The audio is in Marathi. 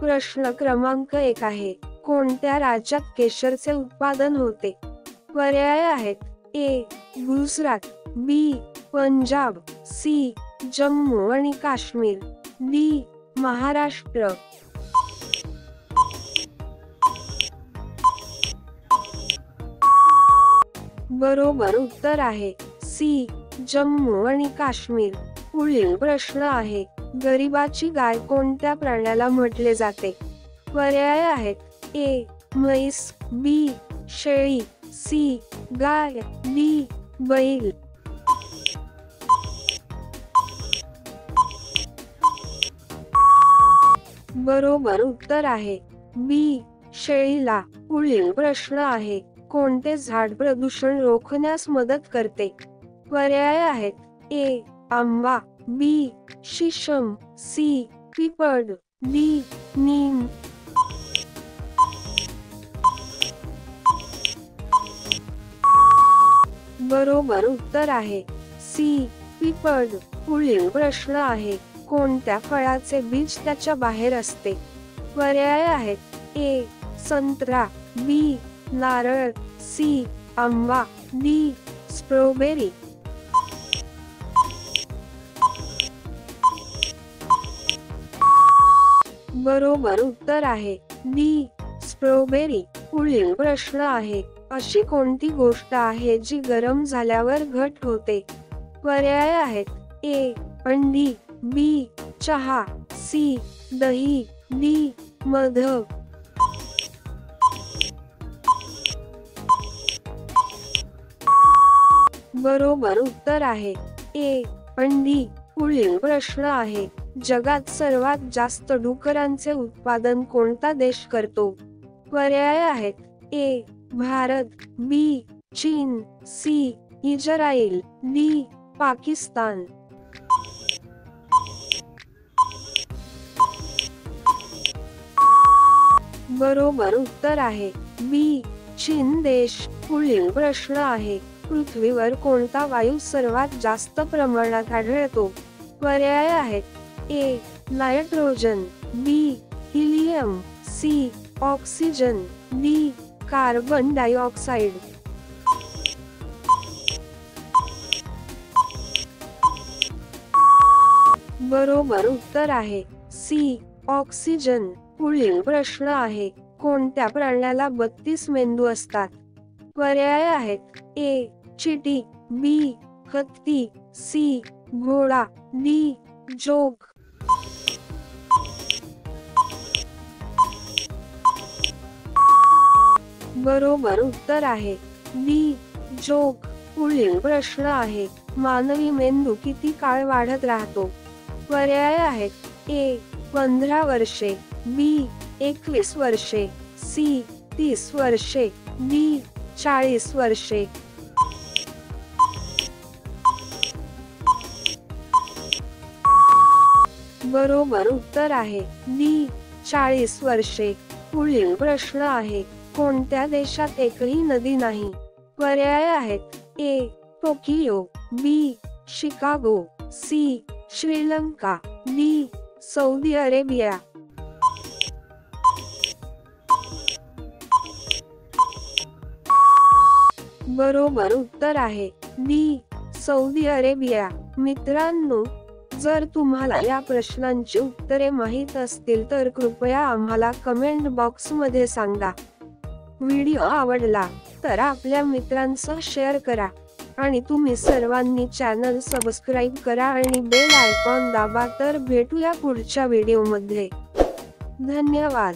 प्रश्न क्रमांक 1 आहे, कोणत्या राज्यात केशरचे उत्पादन होते? पर्याय आहेत: ए. गुजरात, बी. पंजाब, सी. जम्मू आणि काश्मीर, डी. महाराष्ट्र. बरोबर उत्तर आहे सी. जम्मू आणि काश्मीर. पुढील प्रश्न आहे, गरिबाची गाय कोणत्या प्राण्याला म्हटले जाते? पर्याय आहेत: ए. म्हैस, बी. शेळी, सी. गाय, डी. बैल. बरोबर उत्तर आहे बी. शेळीला. पुढील प्रश्न आहे, कोणते झाड प्रदूषण रोखण्यास मदत करते? पर्याय आहेत: ए. आंबा, बी. शीशम, सी. पिपळ, डी. नीम. बरोबर उत्तर आहे सी. पिपळ. पुढील प्रश्न आहे, कोणत्या फळाचे बीज त्याच्या बाहेर असते? पर्याय आहेत: ए. संत्रा, बी. नारळ, सी. आंबा, डी. स्ट्रॉबेरी. बरोबर उत्तर आहे डी. स्ट्रॉबेरी. पुढील प्रश्न आहे, अशी कोणती गोष्ट आहे जी गरम झाल्यावर घट होते? पर्याय आहेत: ए. अंडी, बी. चहा, सी. दही, डी. मध. बरोबर उत्तर आहे ए. अंडी. पुढील प्रश्न आहे, जगात सर्वात जास्त डुकरांचे उत्पादन कोणता देश करतो? पर्याय आहेत: ए. भारत, बी. चीन, सी. Israel, D. पाकिस्तान. बरोबर उत्तर आहे बी. चीन देश. पुढील प्रश्न आहे, पृथ्वीवर कोणता वायू सर्वात जास्त प्रमाणात आढळतो? पर्याय आहेत: A. Nitrogen, B. Helium, C. Oxygen, D. Carbon dioxide. बरोबर उत्तर आहे सी. ऑक्सिजन. पुढील प्रश्न आहे, कोणत्या प्राण्याला 32 मेंदू असतात? पर्याय आहेत: ए. चिटी, बी. हत्ती, सी. घोडा, डी. जोक. बरोबर उत्तर आहे डी. जोक. पुढील प्रश्न आहे, मानवी मेंदू किती काळ वाढत राहतो? पर्याय आहेत: ए. 15 वर्षे, बी. 21 वर्षे, सी. 30 वर्षे, डी. 40 वर्षे. बरोबर उत्तर आहे डी. 40 वर्षे. पुढील प्रश्न आहे, कोणत्या देशात एकही नदी नाही? पर्याय आहेत: ए. टोकियो, बी. Chicago, C. Sri Lanka, D. Saudi Arabia. बरोबर उत्तर आहे डी. Saudi Arabia. मित्रांनो, जर तुम्हाला या प्रश्नांची उत्तरे माहित असतील तर कृपया आम्हाला कमेंट बॉक्स मध्ये सांगा. व्हिडिओ आवडला तर आपल्या मित्रांसह शेअर करा आणि तुम्ही सर्वांनी चॅनल सबस्क्राईब करा आणि बेल आयकॉन दाबा. तर भेटूया पुढच्या व्हिडिओमध्ये. धन्यवाद.